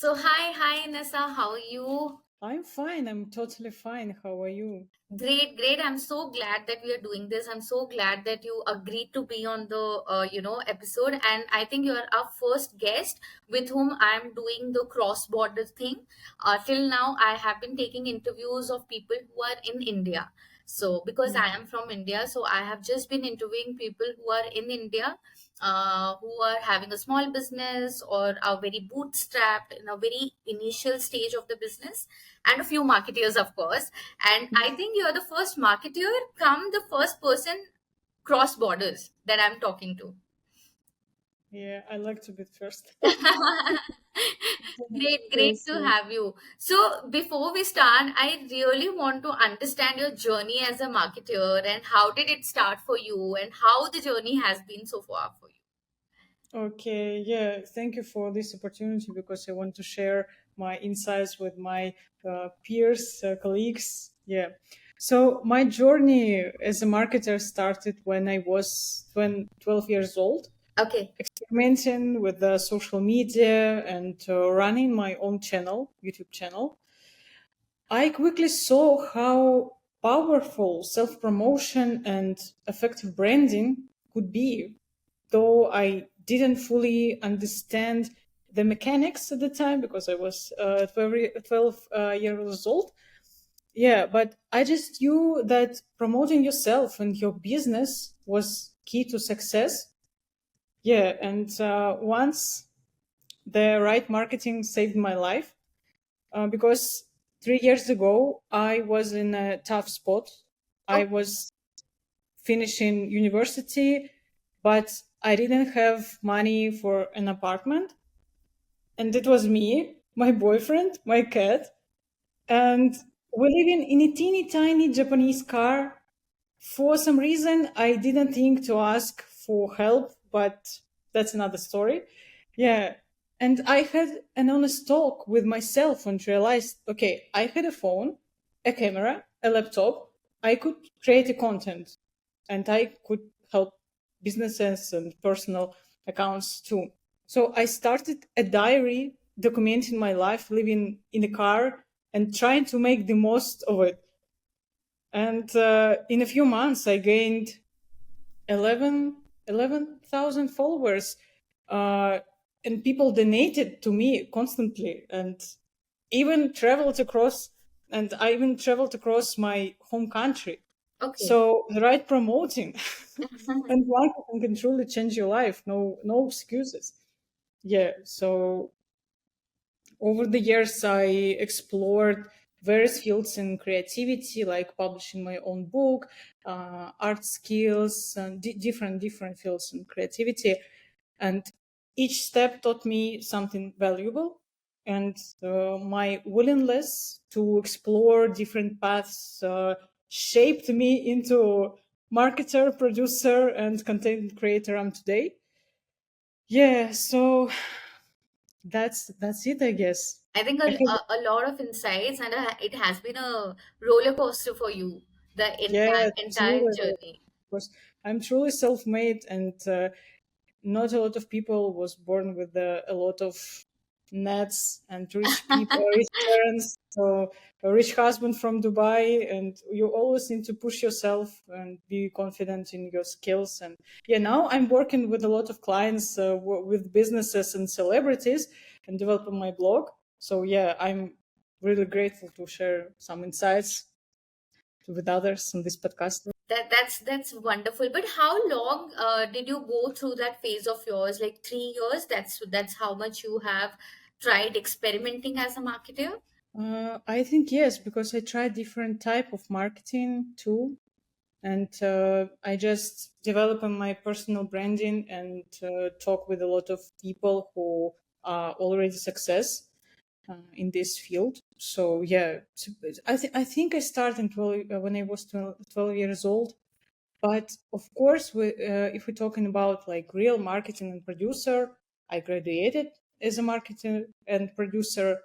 Hi, Inessa. How are you? I'm fine. I'm totally fine. How are you? Great. I'm so glad that we are doing this. I'm so glad that you agreed to be on the episode. And I think you are our first guest with whom I'm doing the cross border thing. Till now, I have been taking interviews of people who are in India. So because Mm. I am from India, so I have just been interviewing people who are in India, who are having a small business or are very bootstrapped in a very initial stage of the business, and a few marketeers, of course. And I think you're the first marketer, come the first person cross borders that I'm talking to. Yeah, I like to be first. Great Feels to so. have you. So, before we start, I really want to understand your journey as a marketer and how did it start for you and how the journey has been so far for you. Okay, yeah, thank you for this opportunity because I want to share my insights with my peers, colleagues. Yeah. So my journey as a marketer started when I was 12 years old, Okay. experimenting with the social media and running my own channel, YouTube channel. I quickly saw how powerful self promotion and effective branding could be, though I didn't fully understand the mechanics at the time because I was 12 years old. Yeah, but I just knew that promoting yourself and your business was key to success. Yeah, and once the right marketing saved my life, because 3 years ago I was in a tough spot. I Oh, was finishing university, but I didn't have money for an apartment. And it was me, my boyfriend, my cat, and we live in a teeny tiny Japanese car. For some reason, I didn't think to ask for help, but that's another story. Yeah. And I had an honest talk with myself and realized, okay, I had a phone, a camera, a laptop. I could create a content and I could help businesses and personal accounts too. So I started a diary documenting my life living in a car and trying to make the most of it. And in a few months, I gained 11,000 followers. Uh, and people donated to me constantly and even traveled across, and I even traveled across my home country. okay. So the right promoting and marketing can truly change your life. No excuses. Yeah. So over the years, I explored various fields in creativity, like publishing my own book, art skills, and different fields in creativity. And each step taught me something valuable. And my willingness to explore different paths shaped me into marketer, producer, and content creator I'm today. Yeah, so that's it, I guess. I think I have a lot of insights, and it has been a roller coaster for you, the Yeah, entire truly. journey. Because I'm truly self-made, and not a lot of people was born with a lot of nets and rich people, rich parents, so a rich husband from Dubai, and you always need to push yourself and be confident in your skills. And yeah, now I'm working with a lot of clients, with businesses and celebrities, and developing my blog. So yeah, I'm really grateful to share some insights with others on this podcast. That's wonderful. But how long did you go through that phase of yours? Like 3 years? That's how much you have tried experimenting as a marketer? I think yes, because I tried different type of marketing too, and I just develop on my personal branding and talk with a lot of people who are already success in this field. So yeah, I think I started 12, when I was 12 years old. But of course, if we're talking about like real marketing and producer, I graduated as a marketer and producer,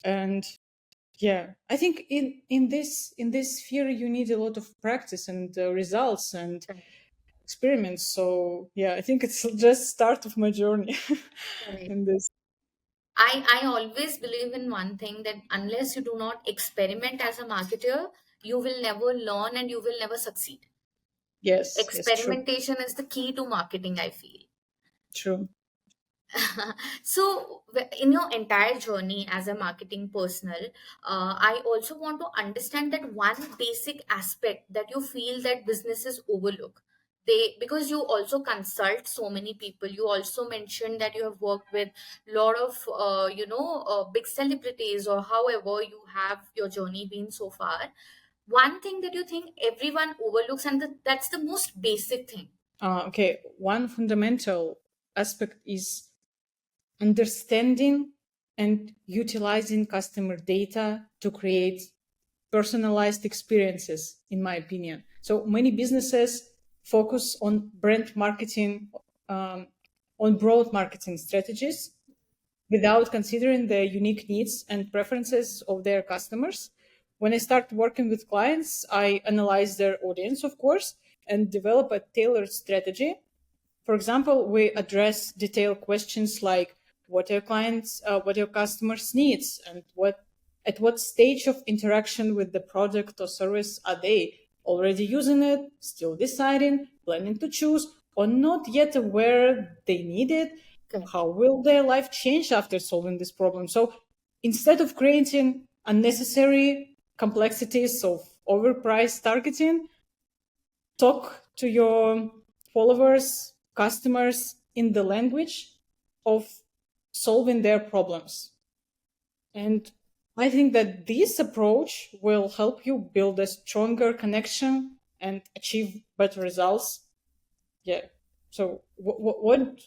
and yeah, I think in this sphere you need a lot of practice and results and experiments. So yeah, I think it's just start of my journey Correct. in this. I always believe in one thing, that unless you do not experiment as a marketer, you will never learn and you will never succeed. Yes, yes, true, Experimentation is the key to marketing, I feel. true. So, in your entire journey as a marketing personnel, I also want to understand that one basic aspect that you feel that businesses overlook. Because you also consult so many people. You also mentioned that you have worked with a lot of big celebrities, or however you have your journey been so far. One thing that you think everyone overlooks, and that's the most basic thing. Okay, one fundamental aspect is understanding and utilizing customer data to create personalized experiences, in my opinion. So many businesses focus on brand marketing, um, on broad marketing strategies without considering the unique needs and preferences of their customers. When I start working with clients, I analyze their audience, of course, and develop a tailored strategy. For example, we address detailed questions like what your customers needs, and at what stage of interaction with the product or service are they already using it, still deciding, planning to choose, or not yet aware they need it. Okay. How will their life change after solving this problem? So instead of creating unnecessary complexities of overpriced targeting, talk to your followers, customers in the language of solving their problems. And I think that this approach will help you build a stronger connection and achieve better results. Yeah. So what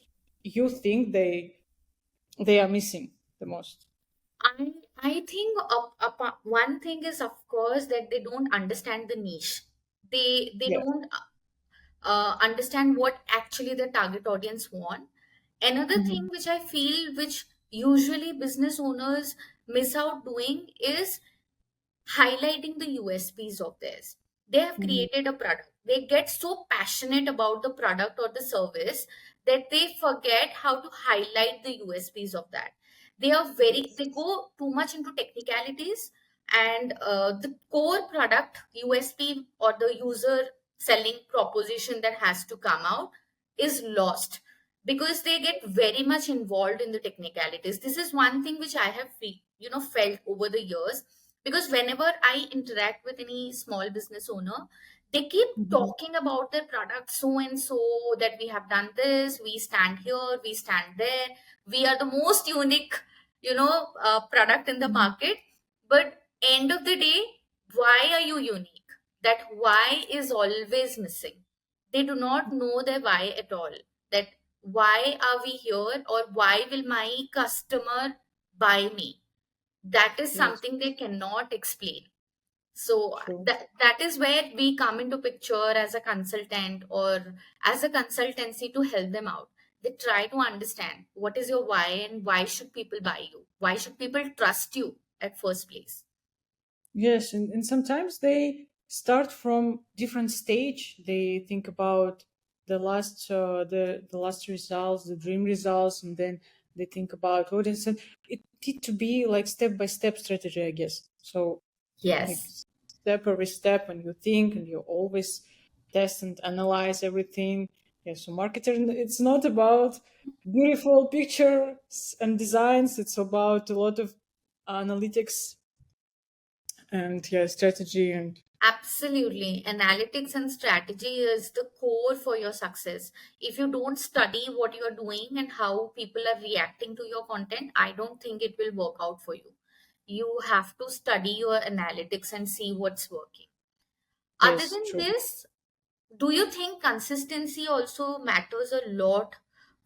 you think they are missing the most? I think one thing is, of course, that they don't understand the niche. They Yes. don't understand what actually the target audience want. Another thing Hmm. which I feel, which usually business owners miss out doing, is highlighting the USPs of theirs. They have Hmm. created a product. They get so passionate about the product or the service that they forget how to highlight the USPs of that. They Yes. go too much into technicalities, and the core product USP or the user selling proposition that has to come out is lost, because they get very much involved in the technicalities. This is one thing which I have felt over the years, because whenever I interact with any small business owner, they keep Hmm. talking about their product, so and so, that we have done this, we stand here, we stand there, we are the most unique product in the market. But end of the day, why are you unique? That why is always missing. They do not know their why at all. That why are we here, or why will my customer buy me? That is Yes. something they cannot explain. So True. that is where we come into picture as a consultant, or as a consultancy, to help them out. They try to understand what is your why, and why should people buy you, why should people trust you at first place. Yes, and sometimes they start from different stage. They think about the last results, the dream results, and then they think about audience. And it need to be like step by step strategy, I guess. So like Yes. step every step, and you think, and you always test and analyze everything. Yeah, so marketing, it's not about beautiful pictures and designs. It's about a lot of analytics and yeah, strategy and Absolutely. Analytics and strategy is the core for your success. If you don't study what you're doing and how people are reacting to your content, I don't think it will work out for you. You have to study your analytics and see what's working. Other yes, than true. this, do you think consistency also matters a lot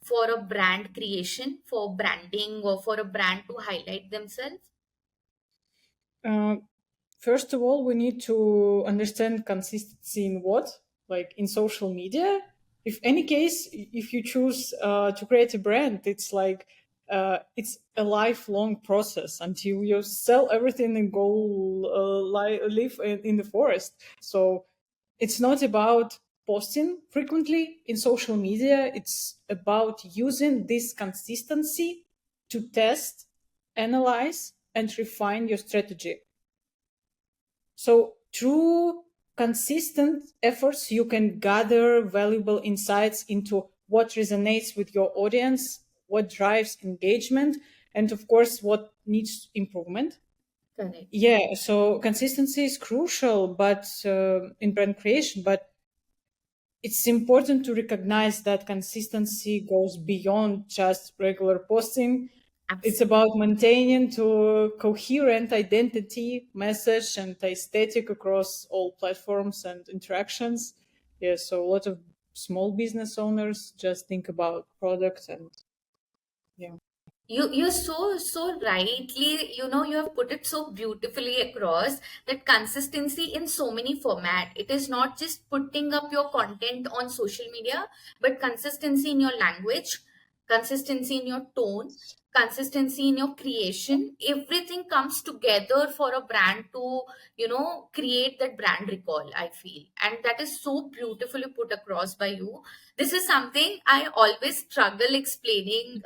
for a brand creation, for branding, or for a brand to highlight themselves? Uh, First of all, we need to understand consistency in what, like in social media. If any case, if you choose to create a brand, it's like it's a lifelong process until you sell everything and go live in the forest. So it's not about posting frequently in social media. It's about using this consistency to test analyze, and refine your strategy. So, through consistent efforts, you can gather valuable insights into what resonates with your audience, what drives engagement, and of course, what needs improvement. Correct. Yeah, so consistency is crucial, but in brand creation, but it's important to recognize that consistency goes beyond just regular posting. It's Absolutely. about maintaining to coherent identity, message, and aesthetic across all platforms and interactions. Yeah, so a lot of small business owners just think about product and yeah. You're so rightly, you have put it so beautifully across, that consistency in so many format. It is not just putting up your content on social media, but consistency in your language, consistency in your tone, consistency in your creation. Everything comes together for a brand to create that brand recall, I feel. And that is so beautifully put across by you. This is something I always struggle explaining,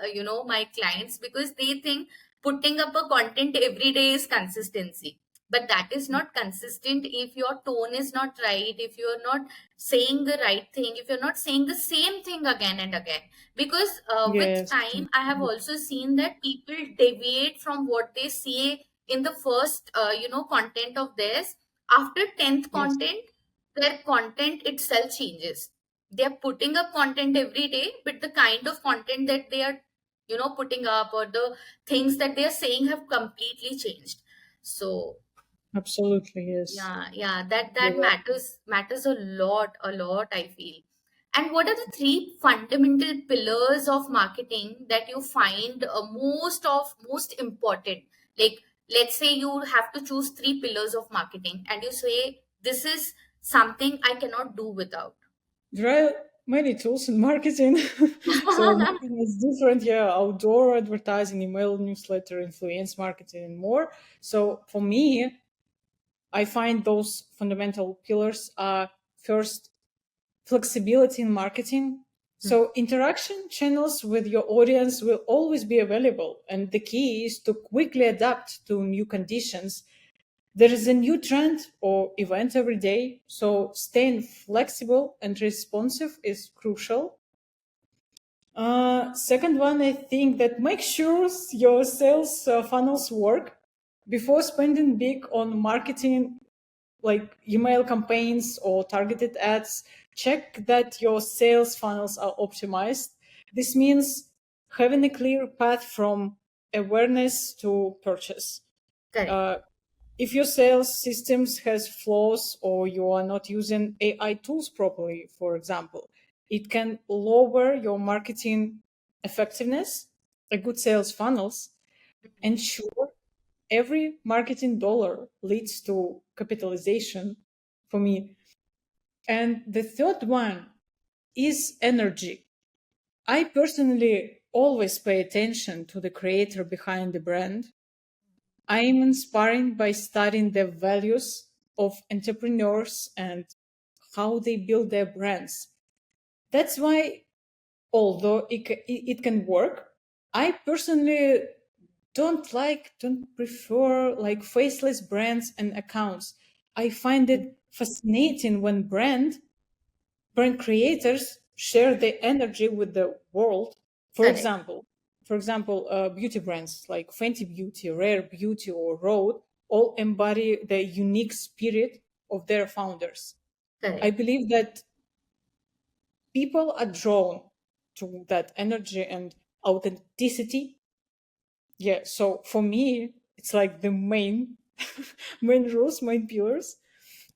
my clients, because they think putting up a content every day is consistency. But that is not consistent if your tone is not right, if you're not saying the right thing, if you're not saying the same thing again and again. Because with Yes. time, I have also seen that people deviate from what they say in the first, content of theirs. After 10th Yes. content, their content itself changes. They're putting up content every day, but the kind of content that they are putting up, or the things that they are saying, have completely changed. So Absolutely. Yes. yeah, that Yeah. matters a lot, I feel. And what are the three fundamental pillars of marketing that you find most important? Like, let's say you have to choose three pillars of marketing, and you say this is something I cannot do without. There are many tools in marketing. So marketing is different. Yeah, outdoor advertising, email, newsletter, influence marketing, and more. So for me, I find those fundamental pillars are first flexibility in marketing. So interaction channels with your audience will always be available, and the key is to quickly adapt to new conditions. There is a new trend or event every day, so staying flexible and responsive is crucial. Second one, I think that make sure your sales funnels work before spending big on marketing, like email campaigns or targeted ads. Check that your sales funnels are optimized. This means having a clear path from awareness to purchase. Correct. Uh, if your sales systems has flaws or you are not using AI tools properly, for example, it can lower your marketing effectiveness. A good sales funnels ensure every marketing dollar leads to capitalization for me. And the third one is energy. I personally always pay attention to the creator behind the brand. I am inspired by studying the values of entrepreneurs and how they build their brands. That's why, although it can work, I personally don't prefer like faceless brands and accounts. I find it fascinating when brand creators share their energy with the world. For Correct. example, beauty brands like Fenty Beauty, Rare Beauty, or Rode all embody the unique spirit of their founders. I Correct. believe that people are drawn to that energy and authenticity. Yeah, so for me, it's like the main main rules, main pillars.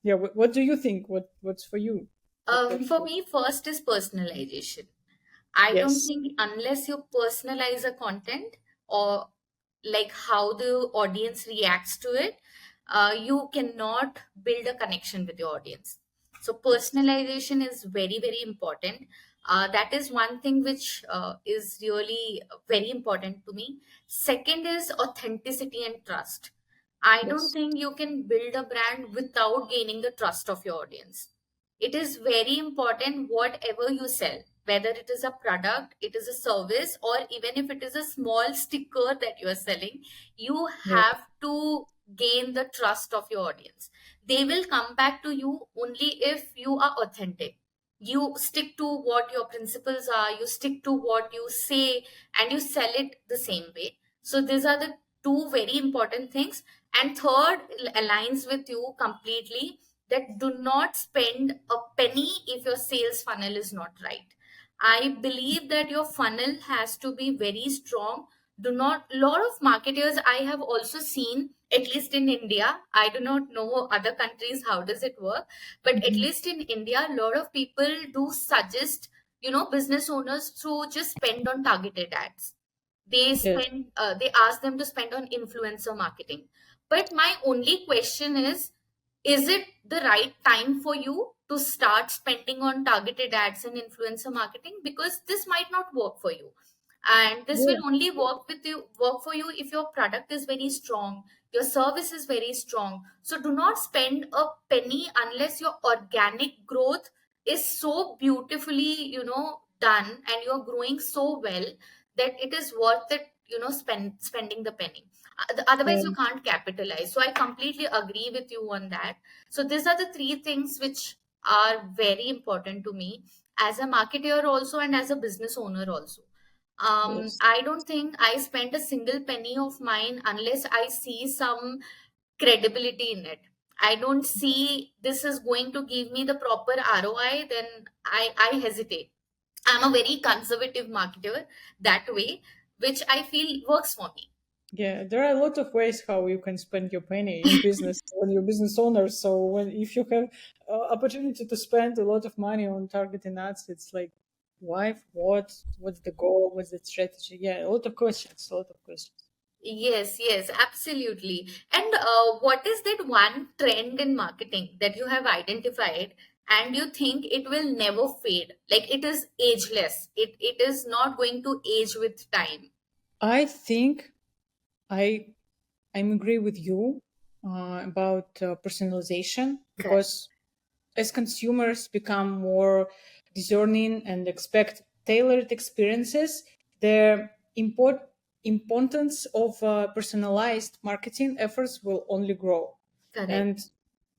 Yeah, what do you think? What's for you? For me, first is personalization. I don't Yes. think unless you personalize a content, or like how the audience reacts to it, you cannot build a connection with your audience. So Yes. personalization is very, very important. That is one thing which is really very important to me. Second is authenticity and trust. I don't Yes. think you can build a brand without gaining the trust of your audience. It is very important whatever you sell. whether it is a product, it is a service, or even if it is a small sticker that you are selling, you Yeah. have to gain the trust of your audience. They will come back to you only if you are authentic. You stick to what your principles are, you stick to what you say, and you sell it the same way. So these are the two very important things. And third aligns with you completely, that do not spend a penny if your sales funnel is not right. I believe that your funnel has to be very strong. Do not, lot of marketers I have also seen, at least in India, I do not know other countries how does it work, but at Mhm. least in India, a lot of people do suggest, business owners to just spend on targeted ads. Yes. They ask them to spend on influencer marketing. But my only question is it the right time for you to start spending on targeted ads and influencer marketing? Because this might not work for you, and this will Yeah. only work for you if your product is very strong, your service is very strong. So do not spend a penny unless your organic growth is so beautifully, done, and you're growing so well that it is worth it, spending the penny. Otherwise Yeah. you can't capitalize. So I completely agree with you on that. So these are the three things which are very important to me as a marketer also, and as a business owner also. Yes. I don't think I spend a single penny of mine unless I see some credibility in it. I don't see this is going to give me the proper ROI, then I hesitate. I'm a very conservative marketer that way, which I feel works for me. Yeah, there are a lot of ways how you can spend your penny in business when you're business owner. So when if you have opportunity to spend a lot of money on targeting ads, it's like, why? What? What's the goal? What's the strategy? Yeah, a lot of questions. A lot of questions. Yes, yes, absolutely. And what is that one trend in marketing that you have identified and you think it will never fade? Like it is ageless. It is not going to age with time. I think I I agree with you about personalization Correct, because as consumers become more discerning and expect tailored experiences, the importance of personalized marketing efforts will only grow. correct, And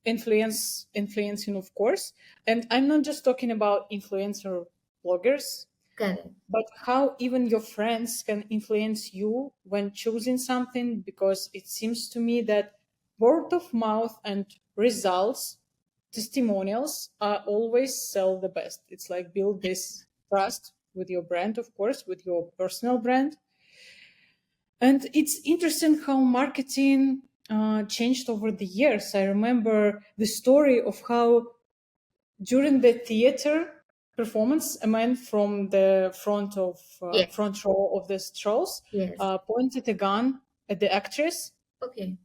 influencing, of course. And I'm not just talking about influencer bloggers, correct, but how even your friends can influence you when choosing something, because it seems to me that word of mouth and results, testimonials are always sell the best. It's like build this trust with your brand, of course, with your personal brand. And it's interesting how marketing changed over the years. I remember the story of how during the theater performance, a man from the yes, front row of the Strauss yes. pointed a gun at the actress. Okay.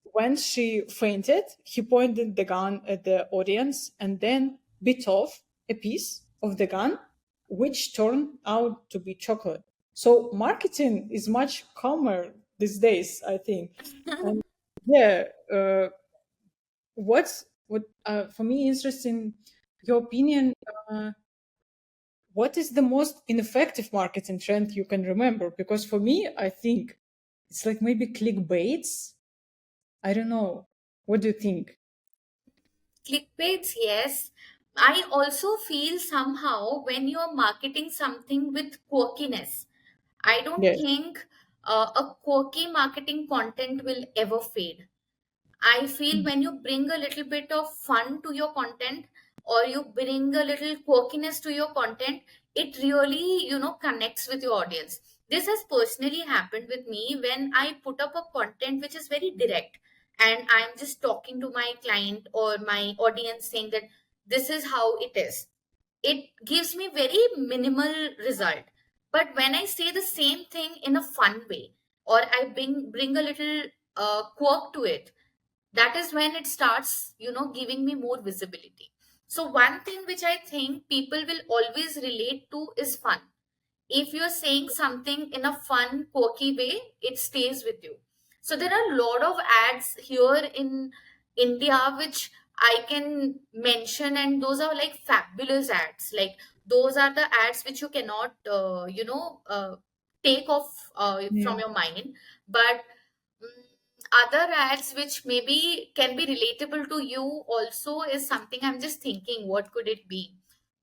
When she fainted, he pointed the gun at the audience and then bit off a piece of the gun, which turned out to be chocolate. So marketing is much calmer these days, I think. And yeah, what for me interesting your opinion. What is the most ineffective marketing trend you can remember? Because for me, I think it's like maybe clickbaits. I don't know. What do you think? Clickbaits, yes. I also feel somehow when you're marketing something with quirkiness, I don't Yes. think a quirky marketing content will ever fade. I feel when you bring a little bit of fun to your content, or you bring a little quirkiness to your content, it really, connects with your audience. This has personally happened with me when I put up a content which is very direct, and I'm just talking to my client or my audience saying that this is how it is. It gives me very minimal result. But when I say the same thing in a fun way, or I bring a little quirk to it, that is when it starts, giving me more visibility. So one thing which I think people will always relate to is fun. If you're saying something in a fun quirky way, it stays with you. So there are a lot of ads here in India which I can mention, and those are like fabulous ads. Like Those are the ads which you cannot take off Yeah. from your mind. But mm, other ads which maybe can be relatable to you also is something I'm just thinking, what could it be?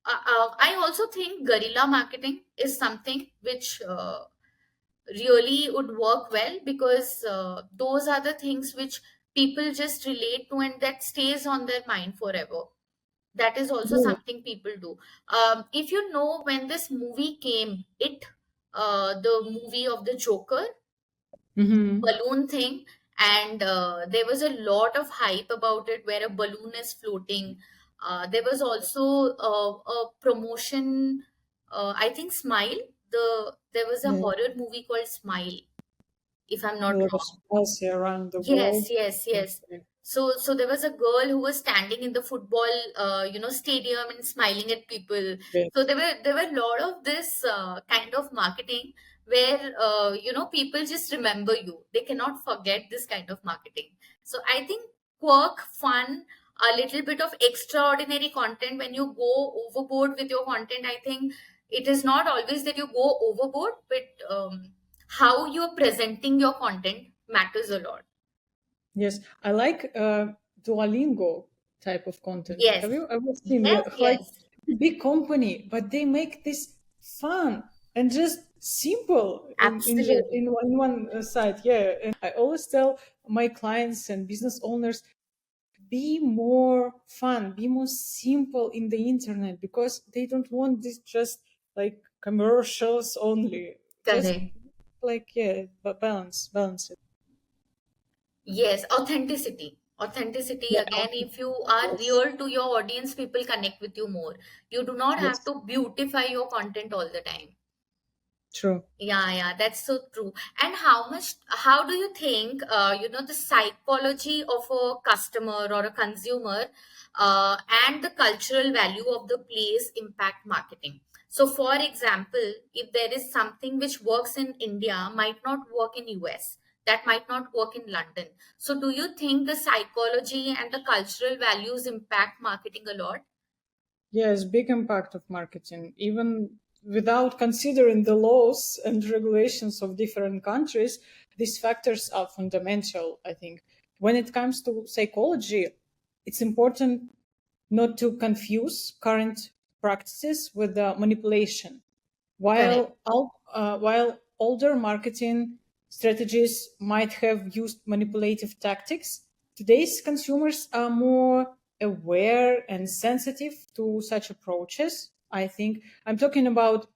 I also think guerrilla marketing is something which really would work well, because those are the things which people just relate to and that stays on their mind forever. That is also Yeah. something people do. If you know, when this movie came, the movie of the Joker, Mm-hmm. balloon thing, and there was a lot of hype about it where a balloon is floating. There was also a promotion, I think Smile. There was a Yeah. horror movie called Smile, if I'm A not lot of wrong. policy around the Yes, world. yes, yes. Okay. So there was a girl who was standing in the football, stadium and smiling at people. So Yes. there were a lot of this kind of marketing where people just remember you. They cannot forget this kind of marketing. So I think quirk, fun, a little bit of extraordinary content. When you go overboard with your content, I think it is not always that you go overboard, but how you're presenting your content matters a lot. Yes, I like Duolingo type of content. Yes, Have you ever seen yes, like yes, big company, but they make this fun and just simple absolutely. in one site. Yeah, and I always tell my clients and business owners, be more fun, be more simple in the internet, because they don't want this just like commercials only. Just Correct. like, yeah, but balance it. Yes, authenticity. Authenticity Yeah. again, if you are Yes. real to your audience, people connect with you more. You do not have Yes. to beautify your content all the time. True. Yeah, yeah, that's so true. And how do you think, the psychology of a customer or a consumer, and the cultural value of the place impact marketing? So, for example, if there is something which works in India, might not work in US, that might not work in London. So, do you think the psychology and the cultural values impact marketing a lot? Yes, big impact of marketing. Even without considering the laws and regulations of different countries, these factors are fundamental, I think. When it comes to psychology, it's important not to confuse current practices with manipulation. Correct. While older marketing strategies might have used manipulative tactics, today's consumers are more aware and sensitive to such approaches. I think I'm talking about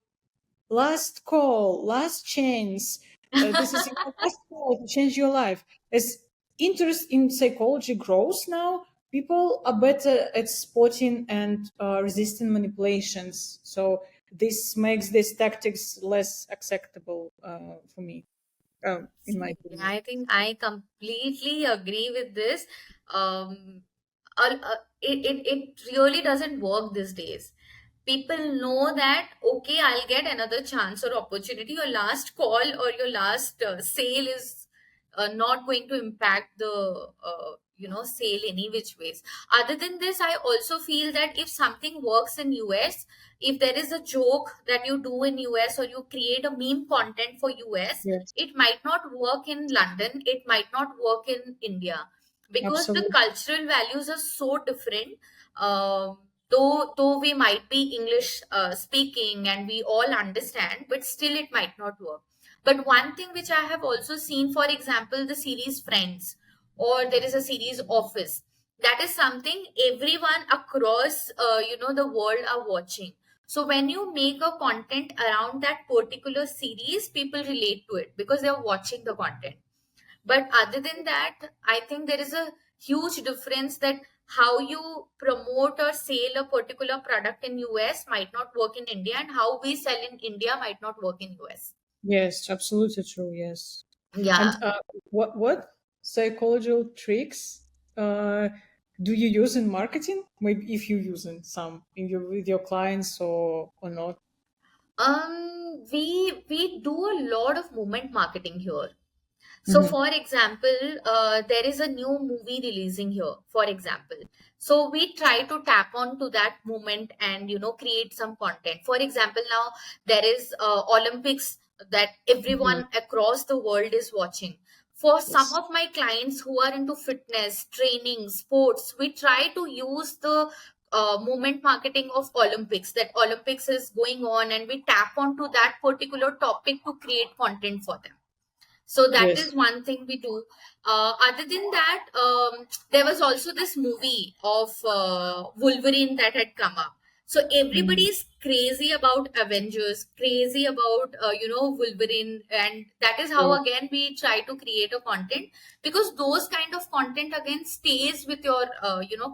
last call, last chance. This is your last call to change your life. As interest in psychology grows now, people are better at spotting and resisting manipulations. So this makes these tactics less acceptable for me, in my Absolutely. opinion. I think I completely agree with this. Um, it really doesn't work these days. People know that, okay, I'll get another chance or opportunity. Your last call or your last sale is not going to impact the sale any which ways. Other than this, I also feel that if something works in US, if there is a joke that you do in US or you create a meme content for US, Yes, it might not work in London, it might not work in India, because the absolutely. cultural values are so different. Though we might be English speaking and we all understand, but still it might not work. But one thing which I have also seen, for example, the series Friends, or there is a series Office, that is something everyone across the world are watching. So when you make a content around that particular series, people relate to it because they are watching the content. But other than that, I think there is a huge difference that how you promote or sell a particular product in US might not work in India, and how we sell in India might not work in US. Yes, absolutely true. Yes. Yeah. And what psychological tricks uh, do you use in marketing? Maybe if you using some in your with your clients or not. We do a lot of movement marketing here. So, for example, there is a new movie releasing here, for example. So we try to tap on to that moment and, create some content. For example, now there is Olympics that Mhm. everyone across the world is watching. For some Yes. of my clients who are into fitness, training, sports, we try to use the moment marketing of Olympics, that Olympics is going on, and we tap onto that particular topic to create content for them. So that is Yes. one thing we do. Other than that, there was also this movie of Wolverine that had come up. So everybody Mhm. is crazy about Avengers, crazy about Wolverine, and that is how Yes. again we try to create a content, because those kind of content again stays with your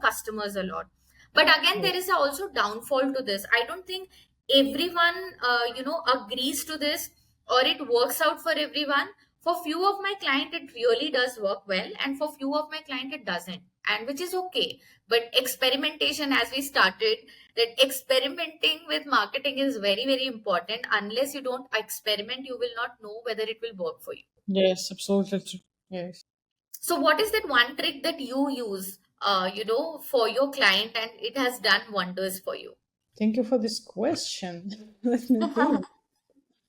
customers a lot. But again, there Yes. is also downfall to this. I don't think everyone agrees to this, or it works out for everyone. For few of my client it really does work well, and for few of my client it doesn't, and which is okay. But experimentation, as we started, that experimenting with marketing is very very important. Unless you don't experiment, you will not know whether it will work for you. Yes. Absolutely true. Yes. So what is that one trick that you use for your client, and it has done wonders for you? Thank you for this question. Let me think.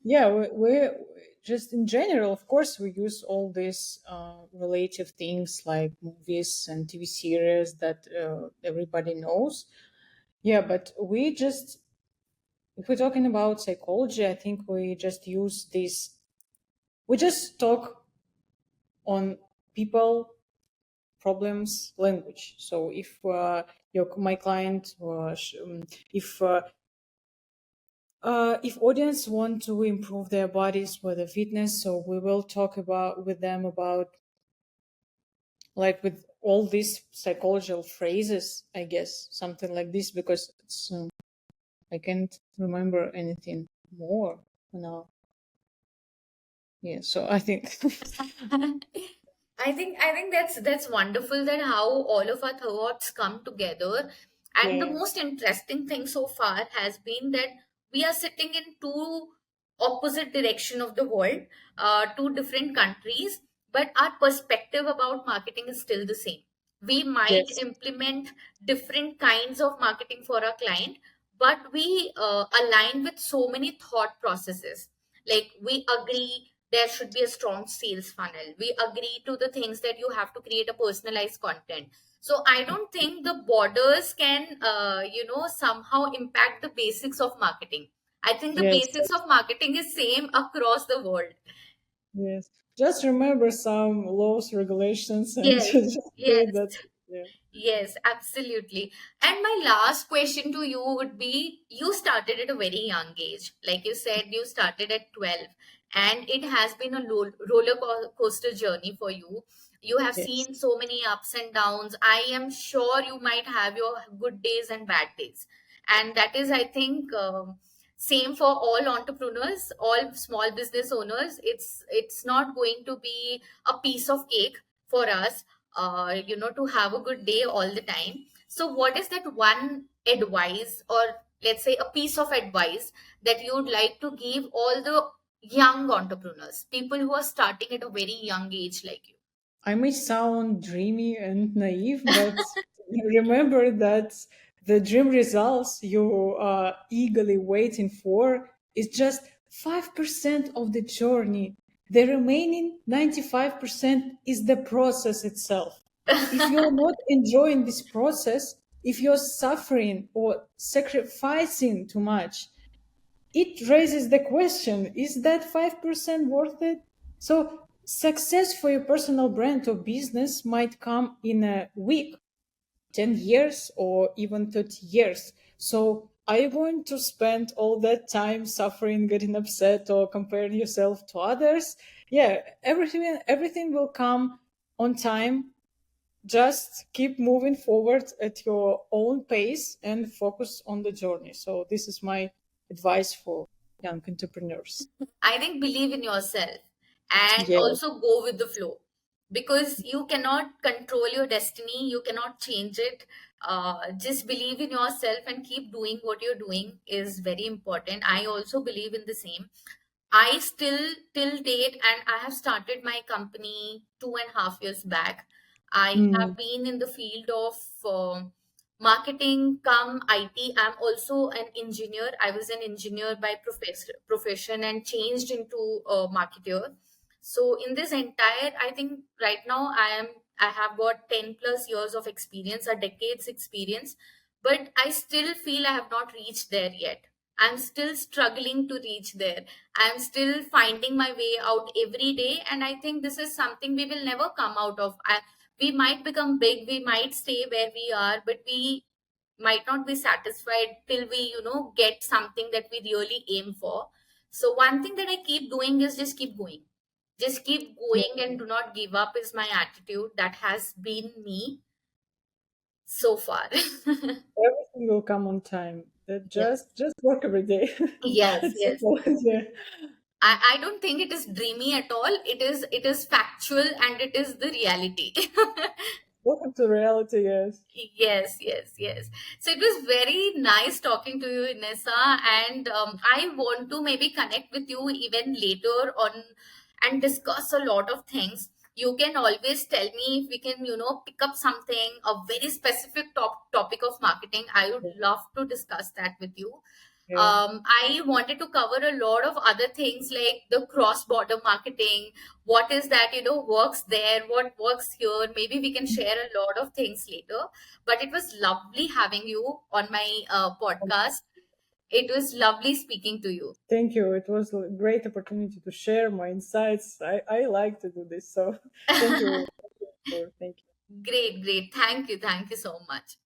Yeah, we just in general, of course, we use all these relative things like movies and TV series that everybody knows. Yeah, but we just, if we're talking about psychology, I think we just use this, we just talk on people problems language. So if my client, if audience want to improve their bodies for the fitness, so we will talk about with them about like with all these psychological phrases, I guess, something like this, because it's, I can't remember anything more now. Yeah, so I think I think that's wonderful, that how all of our thoughts come together. And the yeah, most interesting thing so far has been that we are sitting in two opposite direction of the world, two different countries, but our perspective about marketing is still the same. We might yes, implement different kinds of marketing for our client, but we align with so many thought processes. Like, we agree there should be a strong sales funnel, we agree to the things that you have to create a personalized content. So I don't think the borders can somehow impact the basics of marketing. I think the yes, basics of marketing is same across the world. yes. Just remember some laws, regulations, and Yes, just say yes. that. Yeah. Yes, absolutely. And my last question to you would be, you started at a very young age. Like you said, you started at 12, and it has been a coaster journey for you. You have Yes. seen so many ups and downs. I am sure you might have your good days and bad days. And that is, I think, same for all entrepreneurs, all small business owners. It's not going to be a piece of cake for us, to have a good day all the time. So, what is that one advice, or let's say a piece of advice, that you would like to give all the young entrepreneurs, people who are starting at a very young age like you? I may sound dreamy and naive, but remember that the dream results you are eagerly waiting for is just 5% of the journey. The remaining 95% is the process itself. If you're not enjoying this process, if you're suffering or sacrificing too much, it raises the question, is that 5% worth it? So, success for your personal brand or business might come in a week, 10 years, or even 30 years. So, are you going to spend all that time suffering, getting upset, or comparing yourself to others? Yeah, everything will come on time. Just keep moving forward at your own pace and focus on the journey. So this is my advice for young entrepreneurs. I think believe in yourself, and Yeah. also go with the flow, because you cannot control your destiny, you cannot change it. Just believe in yourself and keep doing what you're doing is very important. I also believe in the same. I still till date, and I have started my company 2.5 years back. I have Mm. been in the field of marketing, come IT. I'm also an engineer. I was an engineer by profession and changed into a marketer. So in this entire, I think right now I have got 10 plus years of experience, a decade's experience, but I still feel I have not reached there yet. I'm still struggling to reach there. I'm still finding my way out every day. And I think this is something we will never come out of. We might become big, we might stay where we are, but we might not be satisfied till we, get something that we really aim for. So, one thing that I keep doing is just keep going. Just keep Yeah. going and do not give up is my attitude. That has been me so far. Everything will come on time. That Yes. just work every day. Yes, It's yes. simple. Yeah. I don't think it is dreamy at all. It is factual and it is the reality. Welcome to reality, yes. Yes, yes, yes. So it was very nice talking to you, Inessa, and I want to maybe connect with you even later on and discuss a lot of things. You can always tell me if we can, pick up something, a very specific topic of marketing. I would Yeah. love to discuss that with you. Yeah. I wanted to cover a lot of other things like the cross-border marketing. What is that, works there, what works here? Maybe we can share a lot of things later. But it was lovely having you on my podcast. It was lovely speaking to you. Thank you. It was a great opportunity to share my insights. I like to do this. So thank you. Thank you. Great, great. Thank you. Thank you so much.